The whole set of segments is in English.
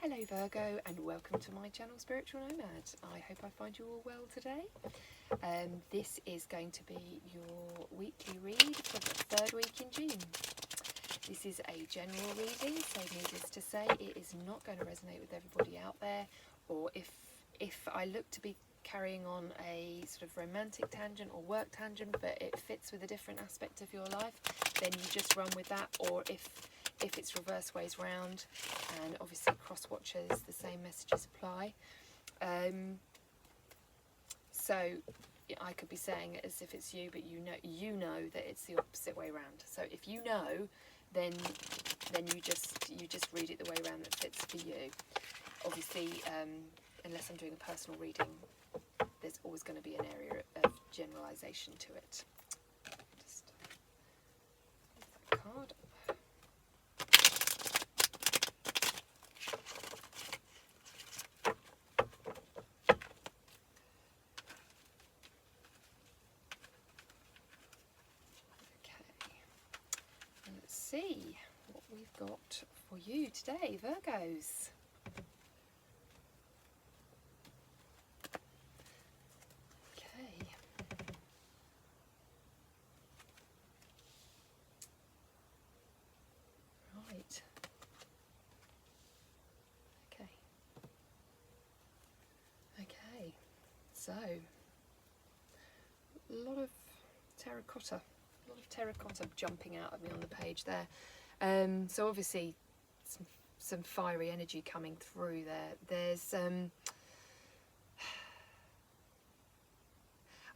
Hello Virgo, and welcome to my channel Spiritual Nomad. I hope I find you all well today. This is going to be your weekly read for the third week in June. This is a general reading, so needless to say it is not going to resonate with everybody out there, or if I look to be carrying on a sort of romantic tangent or work tangent but it fits with a different aspect of your life, then you just run with that. Or if it's reverse ways round, and obviously cross watchers, the same messages apply. So I could be saying it as if it's you, but you know that it's the opposite way round. So if you know, then you just read it the way around that fits for you. Obviously, unless I'm doing a personal reading, there's always going to be an area of generalisation to it. Just that card. Let's see what we've got for you today, Virgos. Okay. Right. Okay. Okay. So, a lot of terracotta. A lot of terracotta jumping out at me on the page there. So obviously some fiery energy coming through there. There's I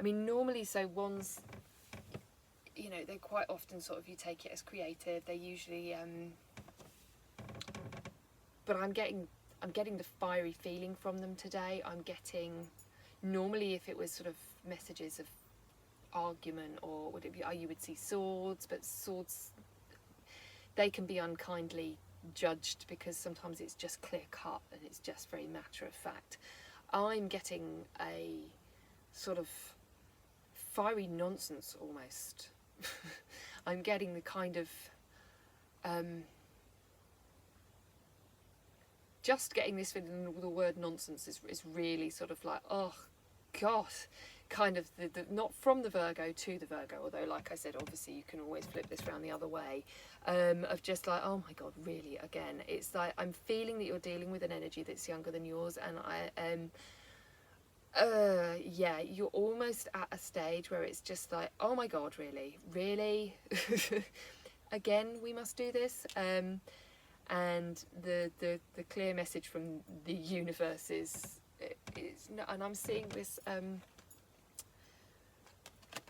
mean, normally, so wands, you know, they're quite often sort of, you take it as creative. They usually but I'm getting the fiery feeling from them today. I'm getting, normally if it was sort of messages of argument, or would it be, you would see swords, but swords, they can be unkindly judged because sometimes it's just clear cut and it's just very matter of fact. I'm getting a sort of fiery nonsense almost. I'm getting the kind of just getting this feeling. The word nonsense is really sort of like, oh god, kind of the not from the Virgo to the Virgo, although like I said, obviously you can always flip this around the other way, of just like, oh my god, really, again. It's like I'm feeling that you're dealing with an energy that's younger than yours, and yeah, you're almost at a stage where it's just like, oh my god, really again, we must do this. And the clear message from the universe is and I'm seeing this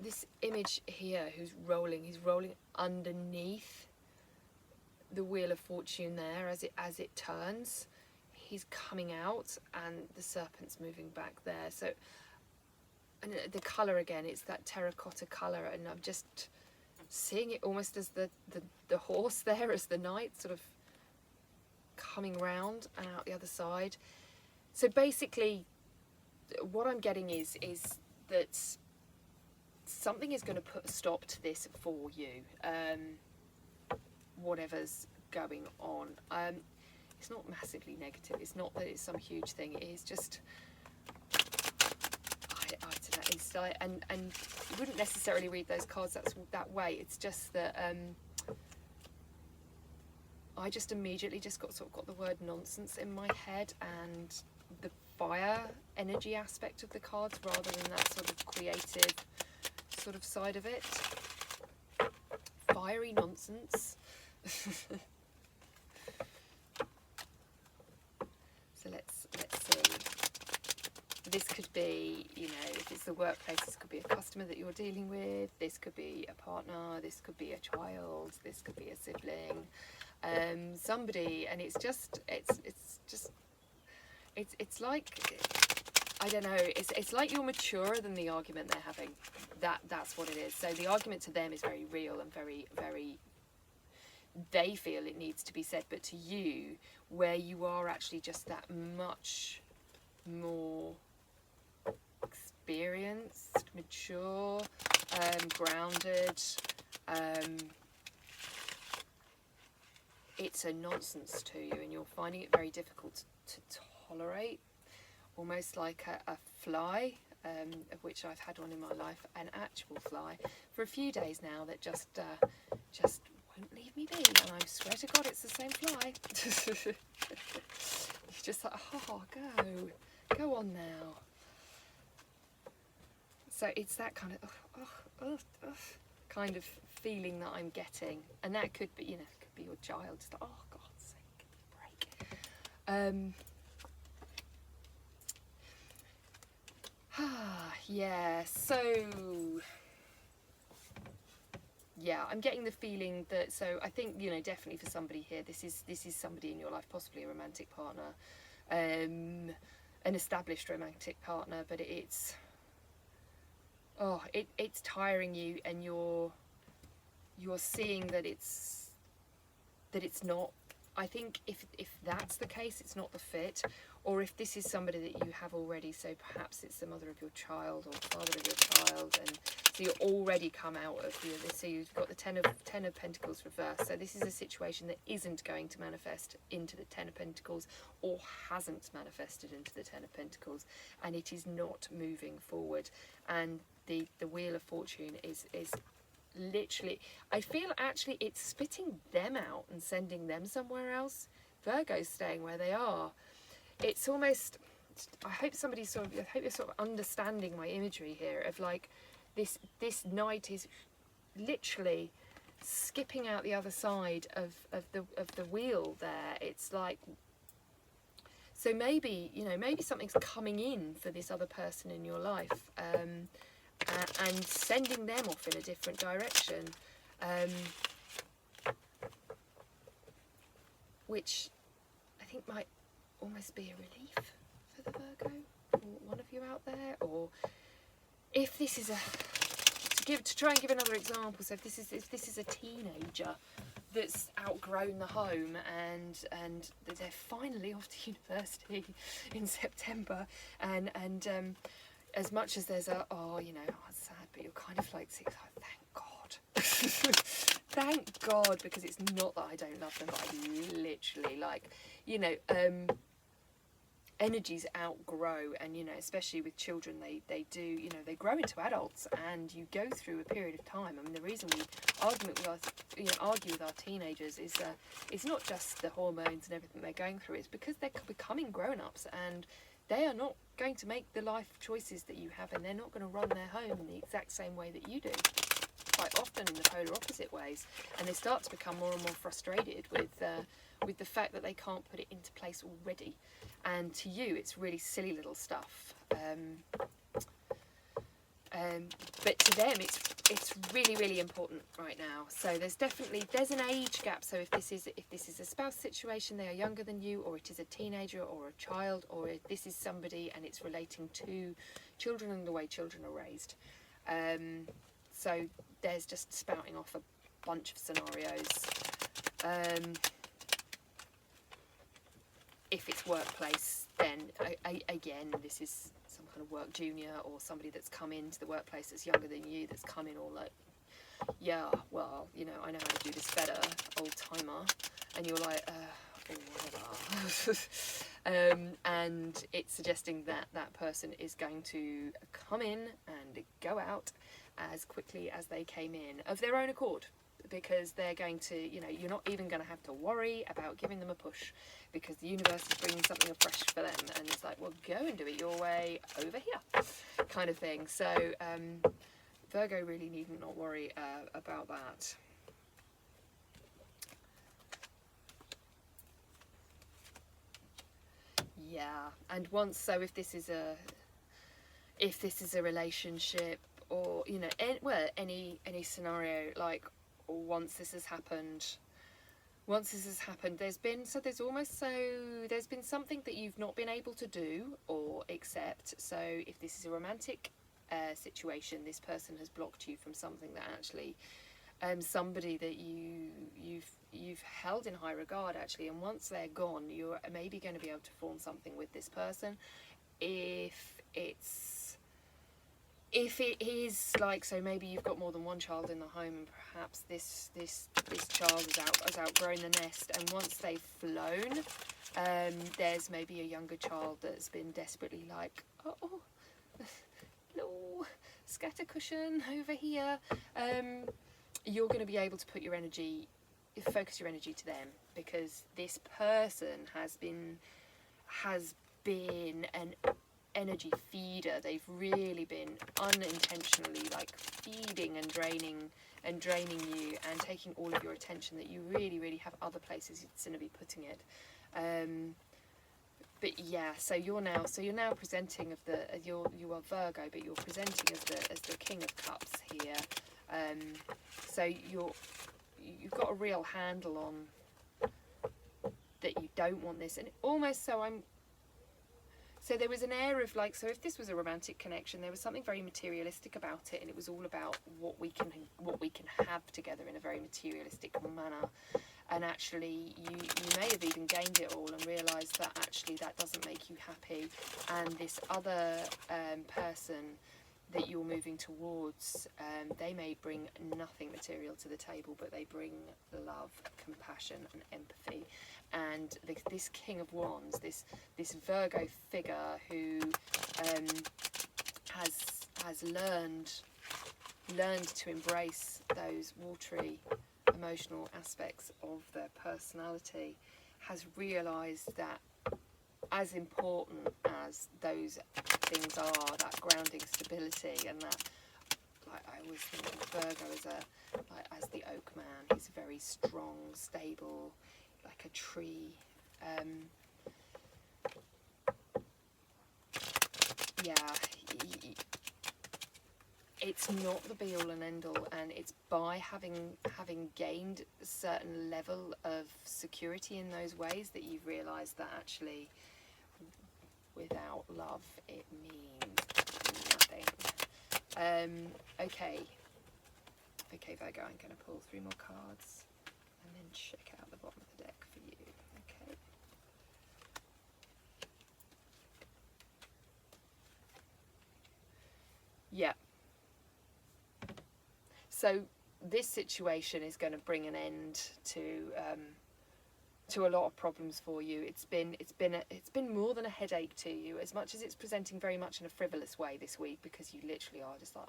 this image here, he's rolling underneath the wheel of fortune there as it turns. He's coming out and the serpent's moving back there. So, and the colour again, it's that terracotta colour, and I'm just seeing it almost as the horse there, as the knight sort of coming round and out the other side. So basically what I'm getting is that something is going to put a stop to this for you, whatever's going on. It's not massively negative. It's not that it's some huge thing. It is just, I don't know. It's like, and you wouldn't necessarily read those cards that way. It's just that I just immediately just got the word nonsense in my head, and the fire energy aspect of the cards rather than that sort of creative sort of side of it. Fiery nonsense. So let's see. This could be, you know, if it's the workplace, this could be a customer that you're dealing with. This could be a partner. This could be a child. This could be a sibling. Somebody, and it's like, I don't know, it's like you're maturer than the argument they're having. That's what it is. So the argument to them is very real and very, very, they feel it needs to be said, but to you, where you are actually just that much more experienced, mature, grounded, it's a nonsense to you, and you're finding it very difficult to tolerate, almost like a fly, of which I've had one in my life, an actual fly, for a few days now that just won't leave me be, and I swear to God it's the same fly. It's just like, oh, go on now. So it's that kind of kind of feeling that I'm getting, and that could be, you know, could be your child. It's like, oh, God's sake, give me a break. Yeah. So yeah, I'm getting the feeling that. So I think, you know, definitely for somebody here, this is somebody in your life, possibly a romantic partner, an established romantic partner, but it's tiring you, and you're seeing that it's not. I think if that's the case, it's not the fit, or if this is somebody that you have already, so perhaps it's the mother of your child or father of your child, and so you're already come out of so you've got the ten of Pentacles reversed. So this is a situation that isn't going to manifest into the Ten of Pentacles, or hasn't manifested into the Ten of Pentacles, and it is not moving forward. And the Wheel of Fortune is literally, I feel actually it's spitting them out and sending them somewhere else. Virgo's staying where they are. It's almost, I hope you're sort of understanding my imagery here of like this knight is literally skipping out the other side of the wheel there. It's like, so maybe, you know, maybe something's coming in for this other person in your life, and sending them off in a different direction, which I think might almost be a relief for the Virgo, or one of you out there. Or if this is to try and give another example, so if this is a teenager that's outgrown the home, and they're finally off to university in September, and as much as there's it's sad, but you're kind of like, oh, thank God. Thank God, because it's not that I don't love them, but I literally, like, you know, energies outgrow, and, you know, especially with children, they do, you know, they grow into adults, and you go through a period of time. I mean, the reason we argue with our teenagers is it's not just the hormones and everything they're going through, it's because they're becoming grown-ups, and they are not going to make the life choices that you have, and they're not going to run their home in the exact same way that you do, quite often in the polar opposite ways, and they start to become more and more frustrated with the fact that they can't put it into place already, and to you it's really silly little stuff, but to them it's really, really important right now. So there's an age gap. So if this is a spouse situation, they are younger than you, or it is a teenager or a child, or if this is somebody and it's relating to children and the way children are raised. So there's just spouting off a bunch of scenarios. If it's workplace, then again, this is some kind of work junior, or somebody that's come into the workplace that's younger than you, that's come in all like, yeah, well, you know, I know how to do this better, old timer, and you're like, whatever. And it's suggesting that that person is going to come in and go out as quickly as they came in of their own accord, because they're going to, you know, you're not even going to have to worry about giving them a push, because the universe is bringing something afresh for them, and it's like, well, go and do it your way over here, kind of thing. So Virgo really needn't not worry about that. Yeah, and once, so if this is a relationship, or, you know, any scenario, like, once this has happened, there's been something that you've not been able to do or accept. So if this is a romantic situation, this person has blocked you from something that actually, somebody that you've held in high regard, actually, and once they're gone, you're maybe going to be able to form something with this person. If if it is like, so maybe you've got more than one child in the home, and perhaps this child has outgrown the nest, and once they've flown, there's maybe a younger child that's been desperately like, oh, little scatter cushion over here. You're going to be able to put your energy, focus your energy to them, because this person has been an energy feeder. They've really been unintentionally like feeding and draining you and taking all of your attention that you really have other places it's going to be putting it. But yeah, so you're now presenting of the you are Virgo, but you're presenting as the King of Cups here. So you've got a real handle on that you don't want this, and almost so there was an air of like, so if this was a romantic connection, there was something very materialistic about it, and it was all about what we can have together in a very materialistic manner. And actually you may have even gained it all and realised that actually that doesn't make you happy, and this other person that you're moving towards, they may bring nothing material to the table, but they bring love, compassion and empathy. And this King of Wands, this Virgo figure who has learned to embrace those watery emotional aspects of their personality, has realised that as important as those things are, that grounding stability, and that, like, I always think of Virgo as the oak man. He's very strong, stable, like a tree. It's not the be all and end all, and it's by having gained a certain level of security in those ways that you've realised that actually without love it means nothing. Okay, Virgo, I'm going to pull 3 more cards and then check out the bottom of the deck for you. Okay. Yeah. So this situation is going to bring an end to a lot of problems for you. It's been more than a headache to you, as much as it's presenting very much in a frivolous way this week, because you literally are just like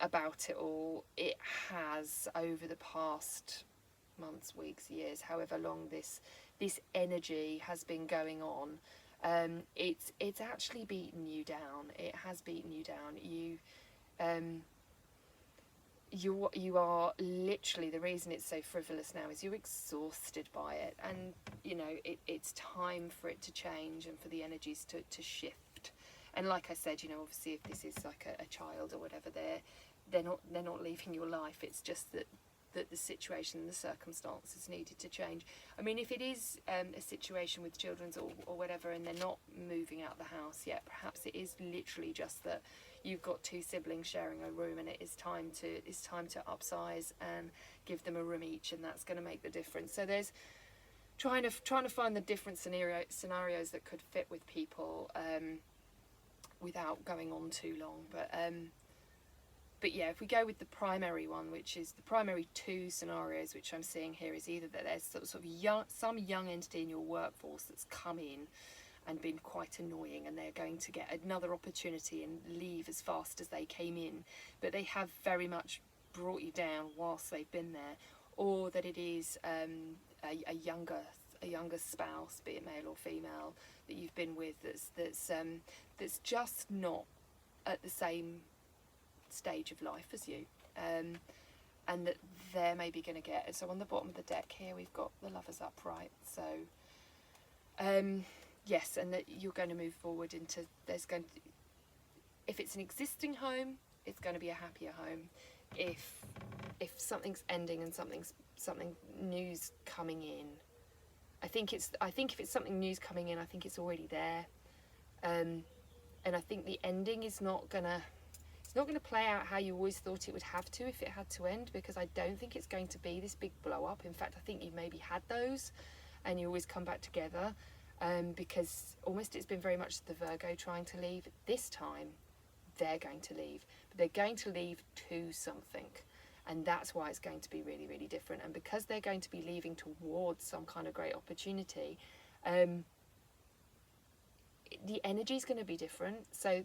about it all. It has, over the past months, weeks, years, however long this energy has been going on, it's actually beaten you down. It has beaten you down. You are literally, the reason it's so frivolous now is you're exhausted by it, and you know it's time for it to change and for the energies to shift. And like I said, you know, obviously if this is like a child or whatever, they're not leaving your life. It's just that the situation and the circumstances needed to change. I mean, if it is a situation with children or whatever, and they're not moving out the house yet, perhaps it is literally just that you've got 2 siblings sharing a room, and it is time to upsize and give them a room each, and that's going to make the difference. So there's trying to find the different scenarios that could fit with people without going on too long. But yeah, if we go with the primary one, which is the primary 2 scenarios which I'm seeing here, is either that there's sort of some young entity in your workforce that's come in and been quite annoying, and they're going to get another opportunity and leave as fast as they came in, but they have very much brought you down whilst they've been there, or that it is a younger spouse, be it male or female, that you've been with that's just not at the same stage of life as you, and that they're maybe going to get. So on the bottom of the deck here we've got the Lovers upright. So yes, and that you're going to move forward into, if it's an existing home, it's going to be a happier home. If something's ending and something new's coming in, I think if it's something new's coming in, I think it's already there, and I think the ending is not gonna play out how you always thought it would have to if it had to end, because I don't think it's going to be this big blow up. In fact, I think you've maybe had those and you always come back together, because almost it's been very much the Virgo trying to leave. This time they're going to leave. But they're going to leave to something. And that's why it's going to be really, really different. And because they're going to be leaving towards some kind of great opportunity, the energy is going to be different. So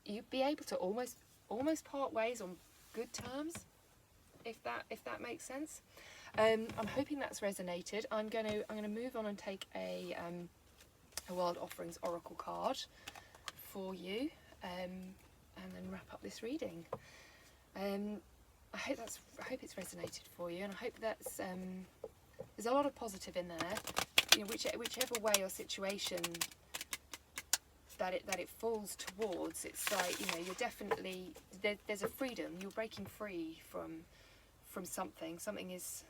you'd be able to almost part ways on good terms, if that makes sense. I'm hoping that's resonated. I'm going to move on and take a Wild Offerings Oracle card for you, and then wrap up this reading. I hope it's resonated for you, and I hope that's there's a lot of positive in there. You know, whichever way or situation that it falls towards, it's like, you know, you're definitely there's a freedom. You're breaking free from something. Something is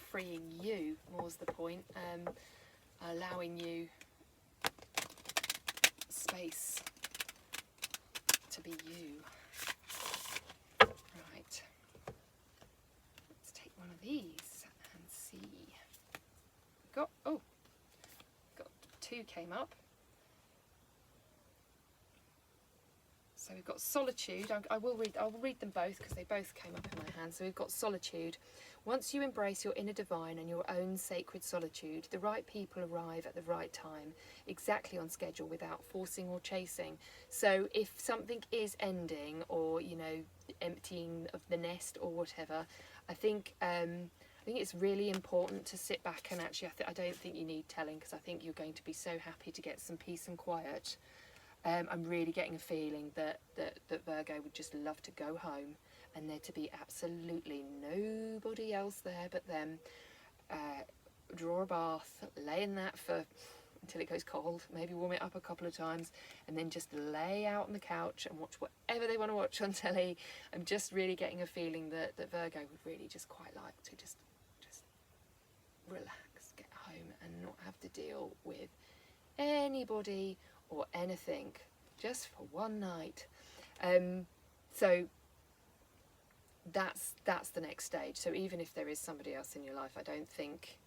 freeing you. More's the point. Allowing you space to be you. Right. Let's take one of these and see. Got two came up. So we've got solitude. I will read them both because they both came up in my hand. So we've got solitude. Once you embrace your inner divine and your own sacred solitude, the right people arrive at the right time, exactly on schedule, without forcing or chasing. So if something is ending, or, you know, emptying of the nest or whatever, I think it's really important to sit back and actually, I don't think you need telling, because I think you're going to be so happy to get some peace and quiet. I'm really getting a feeling that Virgo would just love to go home and there to be absolutely nobody else there but them. Draw a bath, lay in that for until it goes cold, maybe warm it up a couple of times, and then just lay out on the couch and watch whatever they want to watch on telly. I'm just really getting a feeling that Virgo would really just quite like to just relax, get home and not have to deal with anybody or anything, just for one night. So that's the next stage. So even if there is somebody else in your life, I don't think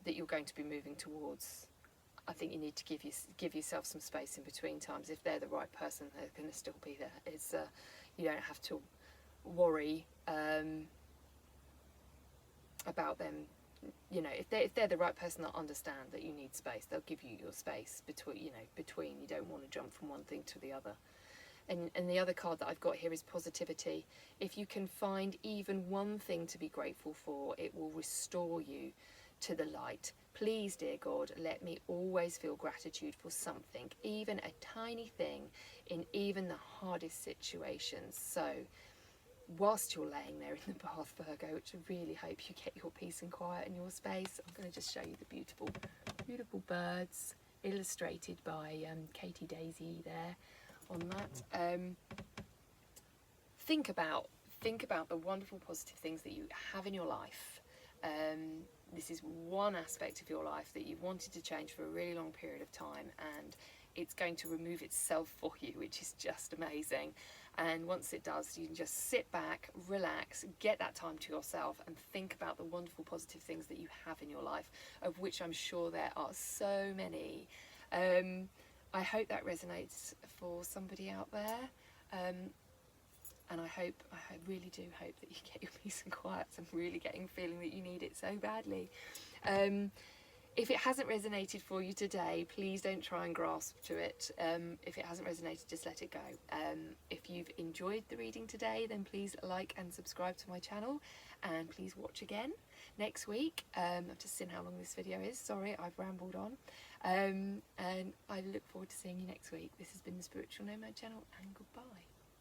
that you're going to be moving towards. I think you need to give yourself some space in between times. If they're the right person, they're going to still be there. It's you don't have to worry about them. You know, if they're the right person that understand that you need space, they'll give you your space between. You don't want to jump from one thing to the other. And the other card that I've got here is positivity. If you can find even one thing to be grateful for, it will restore you to the light. Please, dear God, let me always feel gratitude for something, even a tiny thing, in even the hardest situations. So whilst you're laying there in the bath, Virgo, which I really hope you get your peace and quiet in your space, I'm going to just show you the beautiful, beautiful birds illustrated by Katie Daisy there on that. Think about the wonderful positive things that you have in your life. This is one aspect of your life that you've wanted to change for a really long period of time, and it's going to remove itself for you, which is just amazing. And once it does, you can just sit back, relax, get that time to yourself, and think about the wonderful positive things that you have in your life, of which I'm sure there are so many. I hope that resonates for somebody out there. And I really do hope that you get your peace and quiet. I'm really getting a feeling that you need it so badly. If it hasn't resonated for you today, please don't try and grasp to it. If it hasn't resonated, just let it go. If you've enjoyed the reading today, then please like and subscribe to my channel, and please watch again next week. I've just seen how long this video is. Sorry, I've rambled on. And I look forward to seeing you next week. This has been the Spiritual Nomad channel, and goodbye.